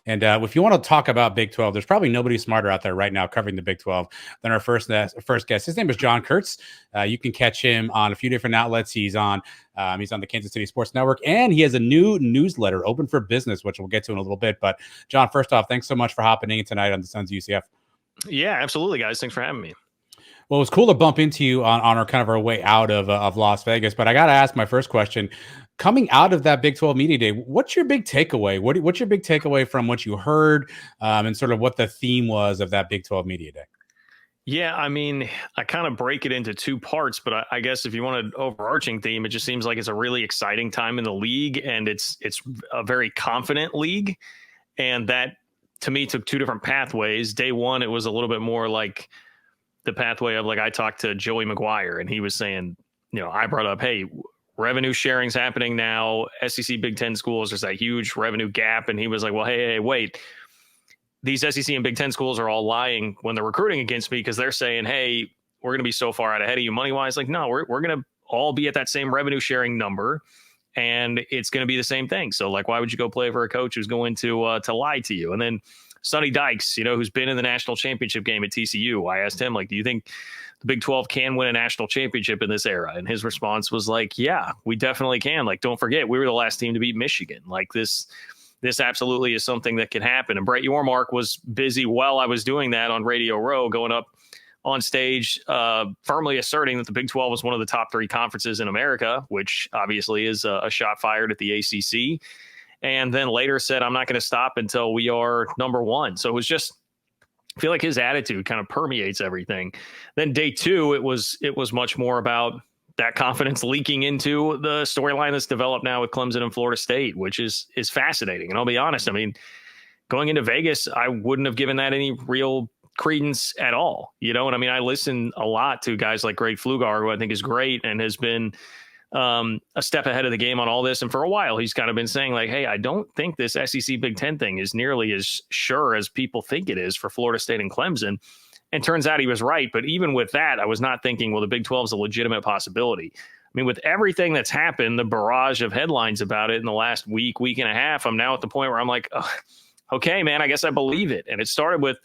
And if you want to talk about Big 12, there's probably nobody smarter out there right now covering the Big 12 than our first guest. His name is John Kurtz. You can catch him on a few different outlets. He's on the Kansas City Sports Network, and he has a new newsletter, Open for Business, which we'll get to in a little bit. But John, first off, thanks so much for hopping in tonight on the Sons of UCF. Yeah, absolutely, guys. Thanks for having me. Well, it was cool to bump into you on our way out of Las Vegas. But I got to ask my first question. Coming out of that Big 12 Media Day, what's your big takeaway? What's your big takeaway from what you heard and sort of what the theme was of that Big 12 Media Day? Yeah, I mean, I kind of break it into two parts, but I guess if you want an overarching theme, it just seems like it's a really exciting time in the league, and it's a very confident league. And that, to me, took two different pathways. Day one, it was a little bit more like the pathway of, like, I talked to Joey McGuire, and he was saying, I brought up, hey, revenue sharing's happening now. SEC Big Ten schools, there's that huge revenue gap. And he was like, well, hey, wait, these SEC and Big Ten schools are all lying when they're recruiting against me, because they're saying, hey, we're going to be so far out ahead of you money wise. Like, no, we're going to all be at that same revenue sharing number, and it's going to be the same thing. So, like, why would you go play for a coach who's going to lie to you? And then Sonny Dykes, who's been in the national championship game at TCU, I asked him, like, do you think the Big 12 can win a national championship in this era? And his response was like, yeah, we definitely can. Like, don't forget, we were the last team to beat Michigan. Like, this absolutely is something that can happen. And Brett Yormark was busy while I was doing that on Radio Row, going up on stage, firmly asserting that the Big 12 was one of the top three conferences in America, which obviously is a shot fired at the ACC. And then later said, I'm not going to stop until we are number one. So it was just, I feel like his attitude kind of permeates everything. Then day two, it was much more about that confidence leaking into the storyline that's developed now with Clemson and Florida State, which is fascinating. And I'll be honest, I mean, going into Vegas, I wouldn't have given that any real credence at all. And I mean, I listen a lot to guys like Greg Flugar, who I think is great and has been a step ahead of the game on all this. And for a while, he's kind of been saying, like, hey, I don't think this SEC Big Ten thing is nearly as sure as people think it is for Florida State and Clemson. And turns out he was right. But even with that, I was not thinking, well, the Big 12 is a legitimate possibility. I mean, with everything that's happened, the barrage of headlines about it in the last week and a half, I'm now at the point where I'm like, oh, okay, man, I guess I believe it. And it started with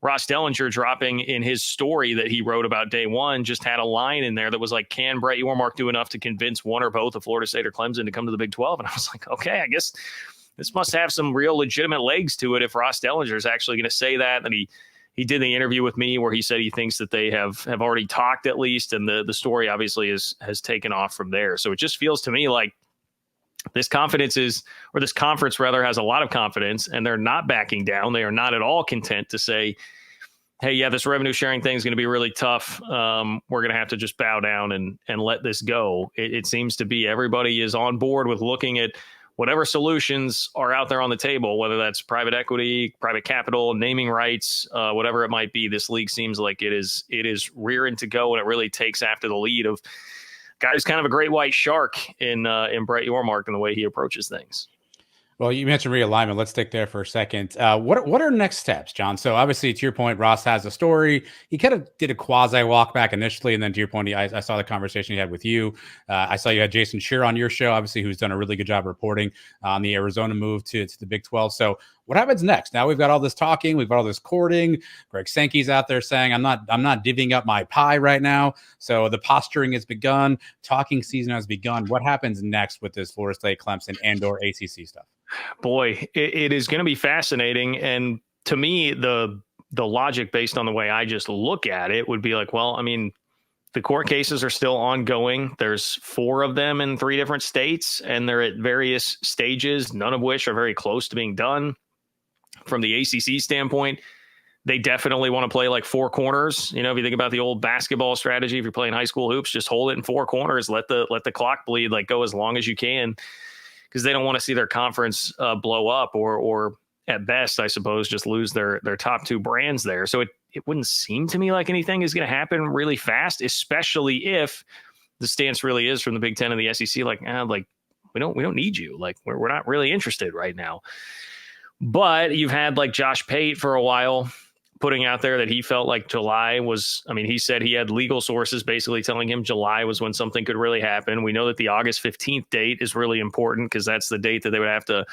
Ross Dellinger dropping in his story that he wrote about day one, just had a line in there that was like, can Brett Yormark do enough to convince one or both of Florida State or Clemson to come to the Big 12? And I was like, okay, I guess this must have some real legitimate legs to it if Ross Dellinger is actually going to say that. And he did the interview with me where he said he thinks that they have already talked at least. And the story obviously has taken off from there. So it just feels to me like this conference has a lot of confidence, and they're not backing down. They are not at all content to say, hey, yeah, this revenue sharing thing is going to be really tough. We're going to have to just bow down and let this go. It seems to be everybody is on board with looking at whatever solutions are out there on the table, whether that's private equity, private capital, naming rights, whatever it might be. This league seems like it is rearing to go, and it really takes after the lead of guy who's kind of a great white shark in Brett Yormark and the way he approaches things. Well, you mentioned realignment. Let's stick there for a second. What are next steps, John? So obviously, to your point, Ross has a story. He kind of did a quasi walk back initially, and then to your point, I saw the conversation he had with you. I saw you had Jason Shearer on your show, obviously, who's done a really good job reporting on the Arizona move to the Big 12. So what happens next? Now we've got all this talking, we've got all this courting. Greg Sankey's out there saying, I'm not divvying up my pie right now. So the posturing has begun, talking season has begun. What happens next with this Florida State, Clemson, and/or ACC stuff? Boy, it is going to be fascinating. And to me, the logic based on the way I just look at it would be like, well, I mean, the court cases are still ongoing. There's 4 of them in 3 different states, and they're at various stages, none of which are very close to being done. From the ACC standpoint, they definitely want to play like 4 corners. If you think about the old basketball strategy, if you're playing high school hoops, just hold it in 4 corners, let the clock bleed, like go as long as you can, because they don't want to see their conference blow up or at best, I suppose, just lose their top 2 brands there. So it wouldn't seem to me like anything is going to happen really fast, especially if the stance really is from the Big Ten and the SEC, like we don't need you. Like we're not really interested right now. But you've had like Josh Pate for a while putting out there that he felt like July was, he said he had legal sources basically telling him July was when something could really happen. We know that the August 15th date is really important because that's the date that they would have to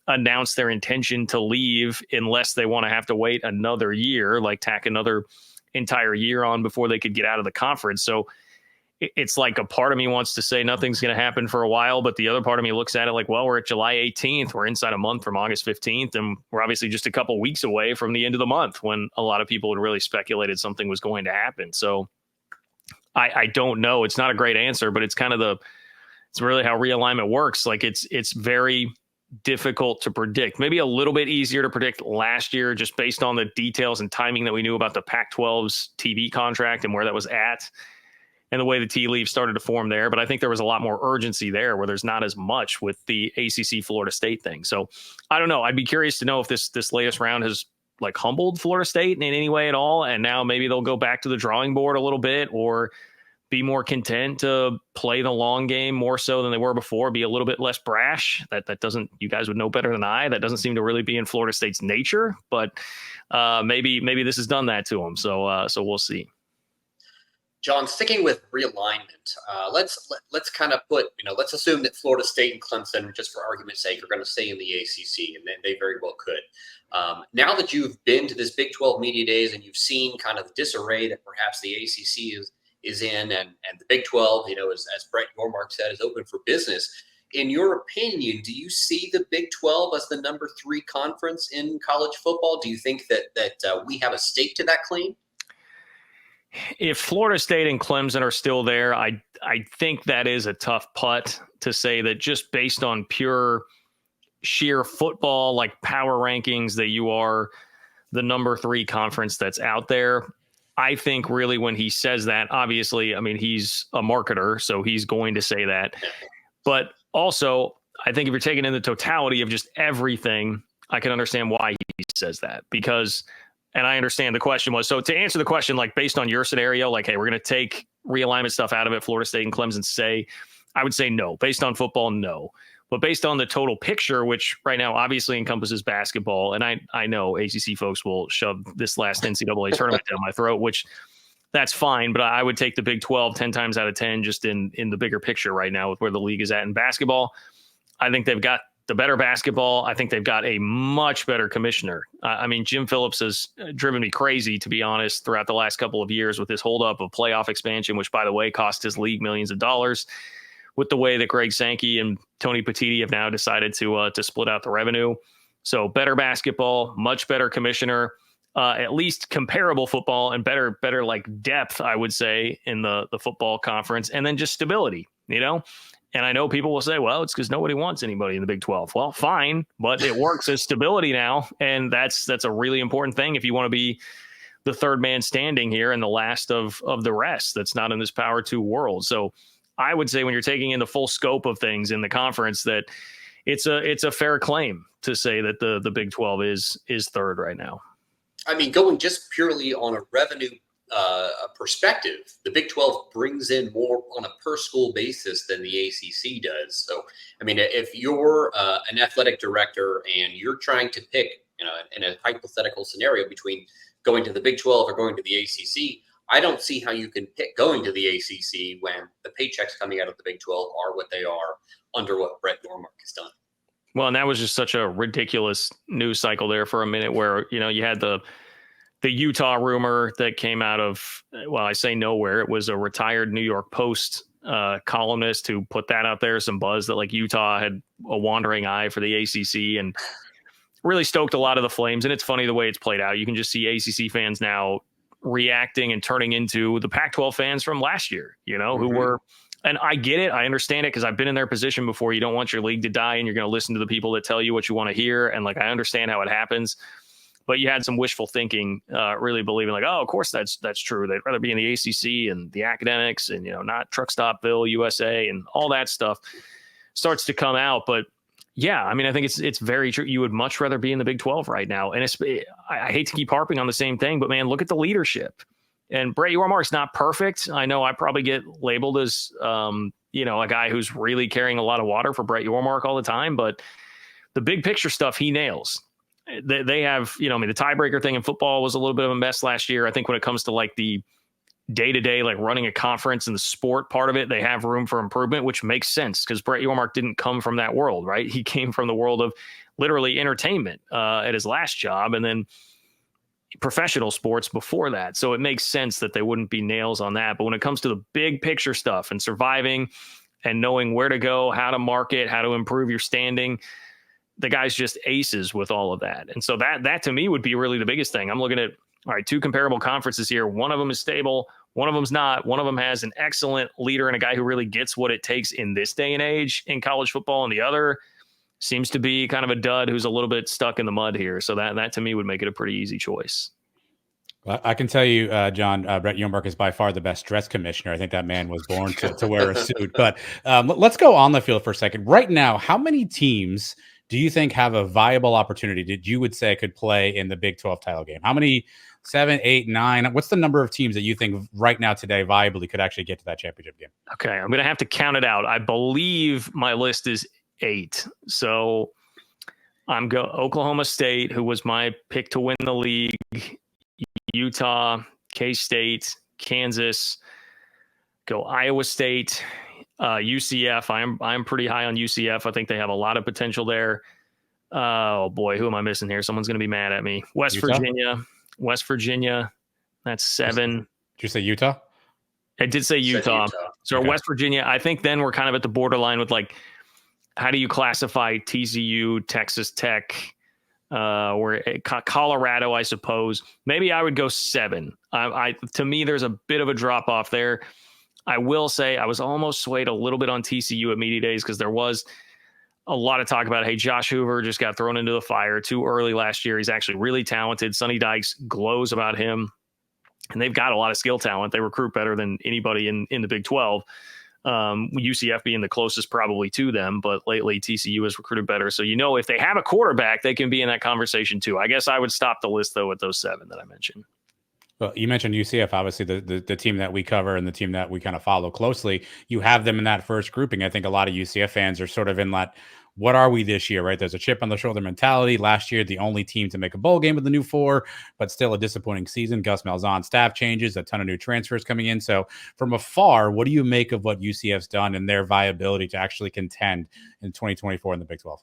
announce their intention to leave unless they want to have to wait another year, like tack another entire year on before they could get out of the conference. So it's like a part of me wants to say nothing's going to happen for a while, but the other part of me looks at it like, well, we're at July 18th. We're inside a month from August 15th, and we're obviously just a couple weeks away from the end of the month when a lot of people had really speculated something was going to happen. So I don't know. It's not a great answer, but it's it's really how realignment works. Like it's very difficult to predict. Maybe a little bit easier to predict last year, just based on the details and timing that we knew about the Pac-12's TV contract and where that was at, and the way the tea leaves started to form there. But I think there was a lot more urgency there where there's not as much with the ACC Florida State thing. So I don't know. I'd be curious to know if this latest round has like humbled Florida State in any way at all. And now maybe they'll go back to the drawing board a little bit, or be more content to play the long game more so than they were before, be a little bit less brash. That doesn't, you guys would know better than I, that doesn't seem to really be in Florida State's nature, but maybe this has done that to them. So we'll see. John, sticking with realignment, let's kind of put, let's assume that Florida State and Clemson, just for argument's sake, are going to stay in the ACC, and they very well could. Now that you've been to this Big 12 media days and you've seen kind of the disarray that perhaps the ACC is in, and the Big 12, as Brett Yormark said, is open for business. In your opinion, do you see the Big 12 as the number 3 conference in college football? Do you think that we have a stake to that claim? If Florida State and Clemson are still there, I think that is a tough putt to say that just based on pure sheer football, like power rankings, that you are the number 3 conference that's out there. I think really when he says that, obviously, I mean, he's a marketer, so he's going to say that. But also, I think if you're taking in the totality of just everything, I can understand why he says that, because – and I understand the question was, so to answer the question, like based on your scenario, like, hey, we're going to take realignment stuff out of it, Florida State and Clemson say, I would say no. Based on football, no. But based on the total picture, which right now obviously encompasses basketball, and I know ACC folks will shove this last NCAA tournament down my throat, which that's fine, but I would take the Big 12 10 times out of 10 just in the bigger picture right now with where the league is at in basketball. I think they've got the better basketball. I think they've got a much better commissioner. I mean, Jim Phillips has driven me crazy, to be honest, throughout the last couple of years with his holdup of playoff expansion, which, by the way, cost his league millions of dollars, with the way that Greg Sankey and Tony Petitti have now decided to split out the revenue. So better basketball, much better commissioner, at least comparable football, and better like depth, I would say, in the football conference, and then just stability, And I know people will say, well, it's because nobody wants anybody in the Big 12. Well, fine, but it works as stability now, and that's a really important thing if you want to be the third man standing here and the last of the rest that's not in this Power 2 world. So I would say when you're taking in the full scope of things in the conference, that it's a fair claim to say that the Big 12 is third right now. I mean, going just purely on a revenue perspective, the Big 12 brings in more on a per school basis than the ACC does. So, I mean, if you're an athletic director and you're trying to pick, in a hypothetical scenario between going to the Big 12 or going to the ACC, I don't see how you can pick going to the ACC when the paychecks coming out of the Big 12 are what they are under what Brett Yormark has done. Well, and that was just such a ridiculous news cycle there for a minute where, you had the Utah rumor that came out of, well, I say nowhere. It was a retired New York Post columnist who put that out there, some buzz that like Utah had a wandering eye for the ACC, and really stoked a lot of the flames. And it's funny the way it's played out. You can just see ACC fans now reacting and turning into the Pac-12 fans from last year, who were, and I get it. I understand it because I've been in their position before. You don't want your league to die and you're going to listen to the people that tell you what you want to hear. And like, I understand how it happens. But you had some wishful thinking, really believing like, oh, of course that's true. They'd rather be in the ACC and the academics and, not Truck Stopville, USA, and all that stuff starts to come out. But yeah, I mean, I think it's very true. You would much rather be in the Big 12 right now. And I hate to keep harping on the same thing, but man, look at the leadership. And Brett Yormark's not perfect. I know I probably get labeled as, a guy who's really carrying a lot of water for Brett Yormark all the time. But the big picture stuff he nails. They have, the tiebreaker thing in football was a little bit of a mess last year. I think when it comes to like the day-to-day, like running a conference and the sport part of it, they have room for improvement, which makes sense because Brett Yormark didn't come from that world, right? He came from the world of literally entertainment at his last job, and then professional sports before that. So it makes sense that they wouldn't be nails on that. But when it comes to the big picture stuff and surviving and knowing where to go, how to market, how to improve your standing, the guy's just aces with all of that. And so that to me would be really the biggest thing. I'm looking at, all right, two comparable conferences here. One of them is stable. One of them's not. One of them has an excellent leader and a guy who really gets what it takes in this day and age in college football. And the other seems to be kind of a dud who's a little bit stuck in the mud here. So that to me would make it a pretty easy choice. Well, I can tell you, John, Brett Yormark is by far the best dress commissioner. I think that man was born to wear a suit. But let's go on the field for a second. Right now, how many teams do you think have a viable opportunity that you would say could play in the Big 12 title game? How many? 7, 8, 9? What's the number of teams that you think right now today viably could actually get to that championship game? Okay, I'm going to have to count it out. I believe my list is 8. So I'm Oklahoma State, who was my pick to win the league, Utah, K-State, Kansas, go Iowa State, UCF. I'm pretty high on UCF. I think they have a lot of potential there. Oh boy, who am I missing here? Someone's going to be mad at me. West Virginia, that's 7. Did you say Utah? I did say Utah. So okay. West Virginia, I think then we're kind of at the borderline with like, how do you classify TCU, Texas Tech, or Colorado, I suppose. Maybe I would go 7. To me, there's a bit of a drop off there. I will say I was almost swayed a little bit on TCU at media days because there was a lot of talk about, hey, Josh Hoover just got thrown into the fire too early last year. He's actually really talented. Sonny Dykes glows about him, and they've got a lot of skill talent. They recruit better than anybody in the Big 12. UCF being the closest probably to them, but lately TCU has recruited better. So, if they have a quarterback, they can be in that conversation too. I guess I would stop the list though at those 7 that I mentioned. Well, you mentioned UCF, obviously the team that we cover and the team that we kind of follow closely. You have them in that first grouping. I think a lot of UCF fans are sort of in that, what are we this year, right? There's a chip on the shoulder mentality. Last year, the only team to make a bowl game with the new 4, but still a disappointing season. Gus Malzahn staff changes, a ton of new transfers coming in. So from afar, what do you make of what UCF's done and their viability to actually contend in 2024 in the Big 12?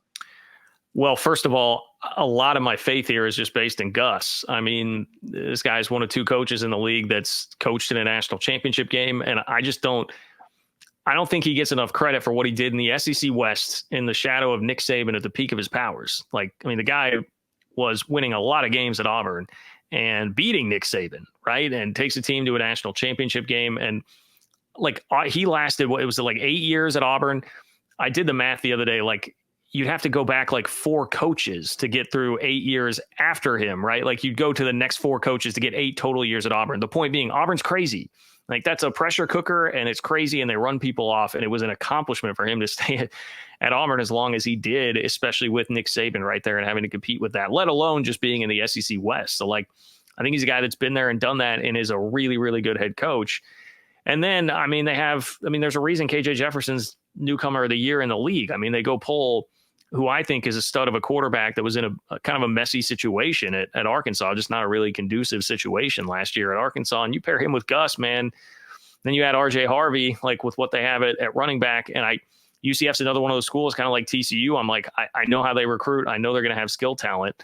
Well, first of all, a lot of my faith here is just based in Gus. I mean, this guy's one of 2 coaches in the league that's coached in a national championship game. And I don't think he gets enough credit for what he did in the SEC West in the shadow of Nick Saban at the peak of his powers. The guy was winning a lot of games at Auburn and beating Nick Saban, right? And takes a team to a national championship game. And he lasted, it was 8 years at Auburn. I did the math the other day, you'd have to go back 4 coaches to get through 8 years after him, right? You'd go to the next 4 coaches to get 8 total years at Auburn. The point being, Auburn's crazy. That's a pressure cooker, and it's crazy, and they run people off. And it was an accomplishment for him to stay at Auburn as long as he did, especially with Nick Saban right there and having to compete with that, let alone just being in the SEC West. So, I think he's a guy that's been there and done that and is a really, really good head coach. And then, there's a reason KJ Jefferson's newcomer of the year in the league. They go pull who I think is a stud of a quarterback that was in a kind of a messy situation at Arkansas, just not a really conducive situation last year at Arkansas. And you pair him with Gus, man, then you add RJ Harvey, with what they have at running back. And UCF's another one of those schools, kind of like TCU. I know how they recruit. I know they're going to have skill talent.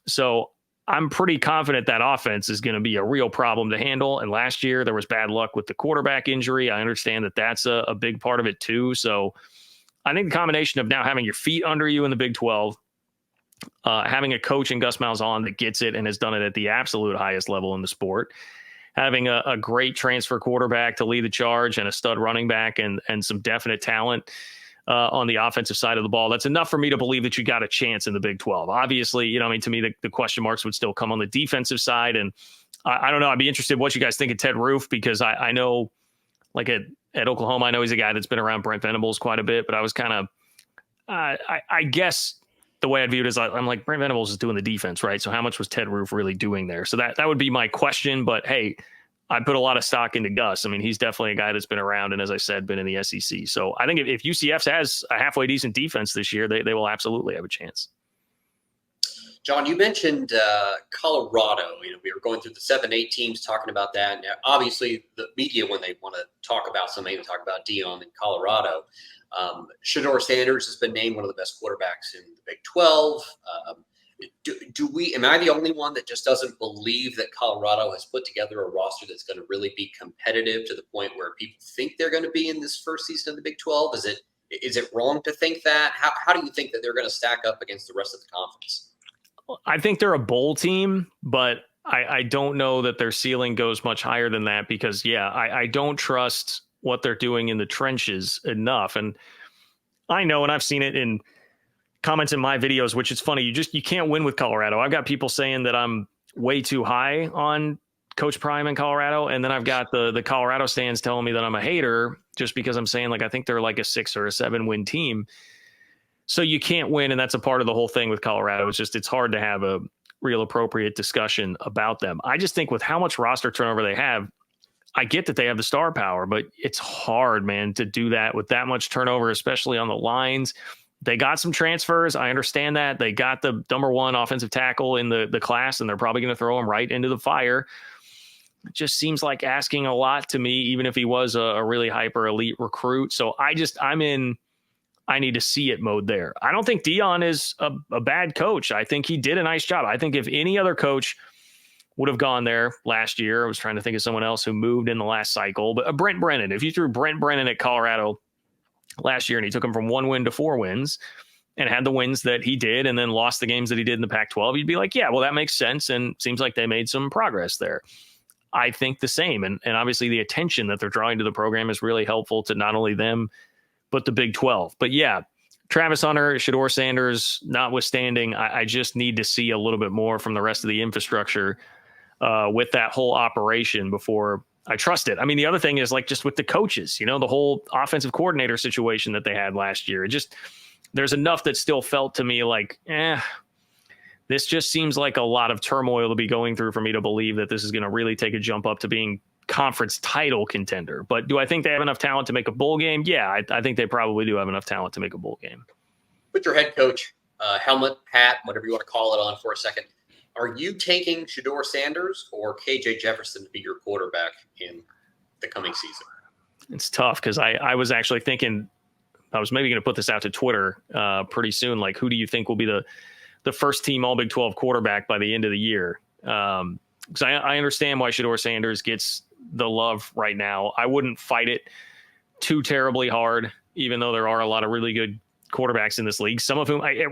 So I'm pretty confident that offense is going to be a real problem to handle. And last year there was bad luck with the quarterback injury. I understand that that's a big part of it too. So I think the combination of now having your feet under you in the Big 12, having a coach in Gus Malzahn that gets it and has done it at the absolute highest level in the sport, having a great transfer quarterback to lead the charge and a stud running back and some definite talent on the offensive side of the ball, that's enough for me to believe that you got a chance in the Big 12. Obviously, to me, the question marks would still come on the defensive side. And I don't know. I'd be interested in what you guys think of Ted Roof, because I know at Oklahoma, I know he's a guy that's been around Brent Venables quite a bit, but I was kind of, I guess the way I view it is I'm like, Brent Venables is doing the defense, right? So how much was Ted Roof really doing there? So that would be my question. But hey, I put a lot of stock into Gus. He's definitely a guy that's been around and, as I said, been in the SEC. So I think if UCF has a halfway decent defense this year, they will absolutely have a chance. John, you mentioned Colorado. We were going through the 7-8 teams talking about that. Now, obviously, the media, when they want to talk about something, they talk about Dion in Colorado. Shedeur Sanders has been named one of the best quarterbacks in the Big 12. Am I the only one that just doesn't believe that Colorado has put together a roster that's going to really be competitive to the point where people think they're going to be in this first season of the Big 12? Is it wrong to think that? How do you think that they're going to stack up against the rest of the conference? I think they're a bowl team, but I don't know that their ceiling goes much higher than that because, I don't trust what they're doing in the trenches enough. And I know, and I've seen it in comments in my videos, which is funny. You can't win with Colorado. I've got people saying that I'm way too high on Coach Prime in Colorado. And then I've got the Colorado stands telling me that I'm a hater just because I'm saying I think they're like a 6 or a 7 win team. So you can't win, and that's a part of the whole thing with Colorado. It's hard to have a real appropriate discussion about them. I just think with how much roster turnover they have, I get that they have the star power, but it's hard, man, to do that with that much turnover, especially on the lines. They got some transfers. I understand that. They got the number 1 offensive tackle in the class, and they're probably going to throw him right into the fire. It just seems like asking a lot to me, even if he was a really hyper elite recruit. So I'm in I need to see it mode there. I don't think Dion is a bad coach. I think he did a nice job. I think if any other coach would have gone there last year, I was trying to think of someone else who moved in the last cycle, but Brent Brennan, if you threw Brent Brennan at Colorado last year and he took him from 1 win to 4 wins and had the wins that he did and then lost the games that he did in the Pac-12, you'd be like, yeah, well, that makes sense. And seems like they made some progress there. I think the same. And obviously the attention that they're drawing to the program is really helpful to not only them, but the Big 12. But yeah, Travis Hunter, Shedeur Sanders, notwithstanding, I just need to see a little bit more from the rest of the infrastructure with that whole operation before I trust it. I mean, the other thing is just with the coaches, the whole offensive coordinator situation that they had last year. There's enough that still felt to me this just seems like a lot of turmoil to be going through for me to believe that this is going to really take a jump up to being conference title contender. But do I think they have enough talent to make a bowl game? Yeah, I think they probably do have enough talent to make a bowl game. Put your head coach helmet, hat, whatever you want to call it on for a second. Are you taking Shedeur Sanders or KJ Jefferson to be your quarterback in the coming season? It's tough because I was actually thinking I was maybe going to put this out to Twitter pretty soon. Who do you think will be the first team All Big 12 quarterback by the end of the year? Because I understand why Shedeur Sanders gets the love right now. I wouldn't fight it too terribly hard, even though there are a lot of really good quarterbacks in this league, some of whom I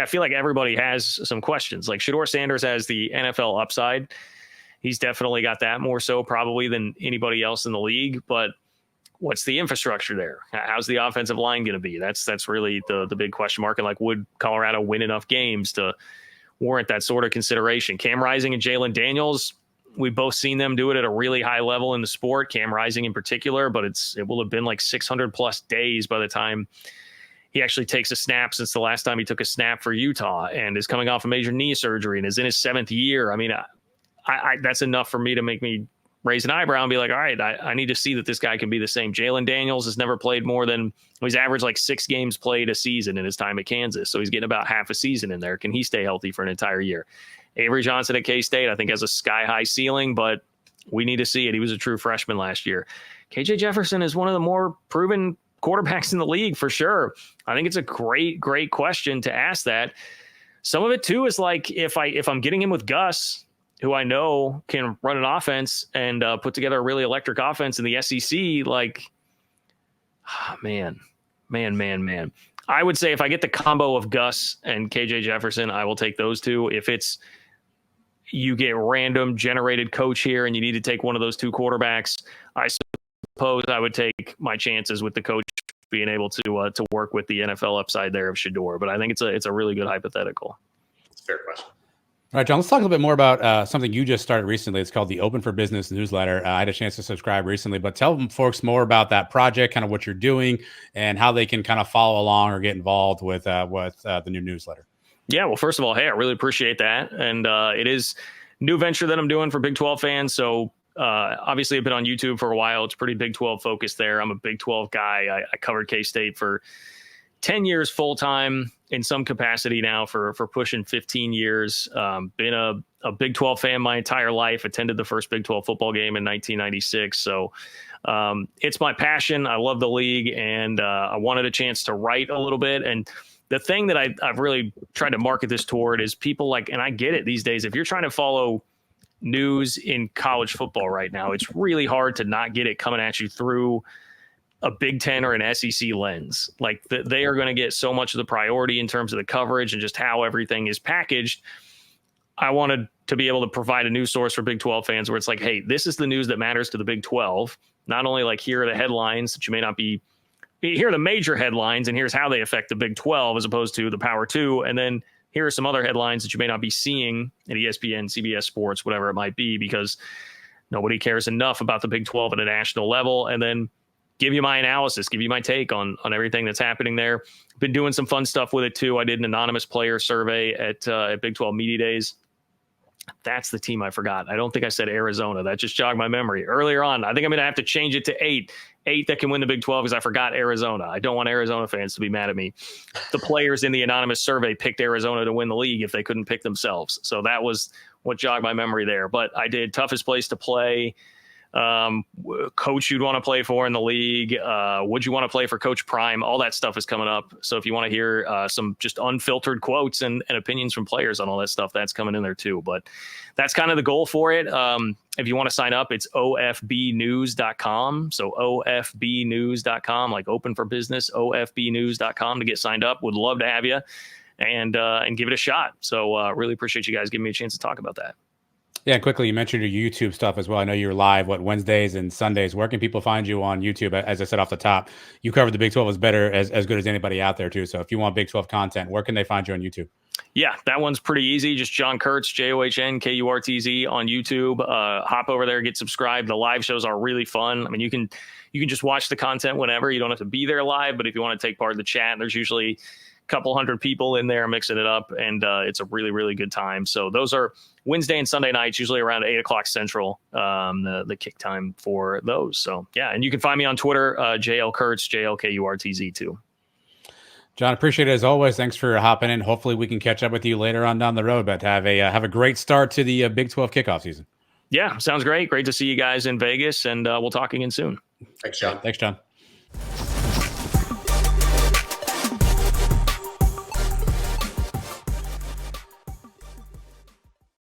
feel like everybody has some questions. Shedeur Sanders has the NFL upside. He's definitely got that more so probably than anybody else in the league, but what's the infrastructure there? How's the offensive line going to be? That's really the big question mark. And would Colorado win enough games to warrant that sort of consideration? Cam Rising and Jalen Daniels, we've both seen them do it at a really high level in the sport, Cam Rising in particular, but it will have been 600 plus days by the time he actually takes a snap since the last time he took a snap for Utah and is coming off a major knee surgery and is in his 7th year. I mean, I that's enough for me to make me raise an eyebrow and be like, all right, I need to see that this guy can be the same. Jalen Daniels has never played more than, he's averaged 6 games played a season in his time at Kansas. So he's getting about half a season in there. Can he stay healthy for an entire year? Avery Johnson at K-State, I think, has a sky-high ceiling, but we need to see it. He was a true freshman last year. KJ Jefferson is one of the more proven quarterbacks in the league for sure. I think it's a great question to ask that. Some of it too is if I'm getting him with Gus, who I know can run an offense and put together a really electric offense in the SEC, man. I would say if I get the combo of Gus and KJ Jefferson, I will take those two. If it's you get random generated coach here and you need to take one of those 2 quarterbacks, I suppose I would take my chances with the coach being able to work with the NFL upside there of Shedeur. But I think it's a really good hypothetical. It's a fair question. All right, John, let's talk a little bit more about something you just started recently. It's called the Open for Business newsletter. I had a chance to subscribe recently, but tell folks more about that project, kind of what you're doing and how they can kind of follow along or get involved with the new newsletter. Yeah, well, first of all, hey, I really appreciate that. And it is a new venture that I'm doing for Big 12 fans. So obviously I've been on YouTube for a while. It's pretty Big 12 focused there. I'm a Big 12 guy. I covered K-State for 10 years full time in some capacity now for pushing 15 years. Been a Big 12 fan my entire life. Attended the first Big 12 football game in 1996. So it's my passion. I love the league, and I wanted a chance to write a little bit. And the thing that I've really tried to market this toward is people like, and I get it these days, if you're trying to follow news in college football right now, it's really hard to not get it coming at you through a Big Ten or an SEC lens. Like they are going to get so much of the priority in terms of the coverage and just how everything is packaged. I wanted to be able to provide a news source for Big 12 fans where it's like, hey, this is the news that matters to the Big 12. Not only like, here are the headlines that you may not be, here are the major headlines, and here's how they affect the Big 12 as opposed to the Power 2. And then here are some other headlines that you may not be seeing at ESPN, CBS Sports, whatever it might be, because nobody cares enough about the Big 12 at a national level. And then give you my analysis, give you my take on everything that's happening there. Been doing some fun stuff with it too. I did an anonymous player survey at Big 12 Media Days. That's the team I forgot. I don't think I said Arizona. That just jogged my memory earlier on. I think I'm going to have to change it to 8 that can win the Big 12 because I forgot Arizona. I don't want Arizona fans to be mad at me. The players in the anonymous survey picked Arizona to win the league if they couldn't pick themselves. So that was what jogged my memory there. But I did toughest place to play, coach you'd want to play for in the league, would you want to play for Coach Prime? All that stuff is coming up. So if you want to hear some just unfiltered quotes and opinions from players on all that stuff, that's coming in there too. But that's kind of the goal for it. If you want to sign up, it's ofbnews.com. So ofbnews.com, like open for business, ofbnews.com to get signed up. Would love to have you and give it a shot. So really appreciate you guys giving me a chance to talk about that. Yeah, quickly, you mentioned your YouTube stuff as well. I know you're live, Wednesdays and Sundays. Where can people find you on YouTube? As I said off the top, you covered the Big 12 as good as anybody out there too. So if you want Big 12 content, where can they find you on YouTube? Yeah, that one's pretty easy. Just John Kurtz, JOHNKURTZ on YouTube. Hop over there, get subscribed. The live shows are really fun. I mean, you can just watch the content whenever. You don't have to be there live, but if you want to take part in the chat, there's usually couple hundred people in there mixing it up, and it's a really, really good time. So those are Wednesday and Sunday nights, usually around 8:00 Central, the kick time for those. So yeah, and you can find me on Twitter, JL Kurtz, JLKURTZ too. John, appreciate it as always. Thanks for hopping in. Hopefully we can catch up with you later on down the road, but have a great start to the Big 12 kickoff season. Yeah, sounds great. Great to see you guys in Vegas, and we'll talk again soon. Thanks, John. Thanks, John.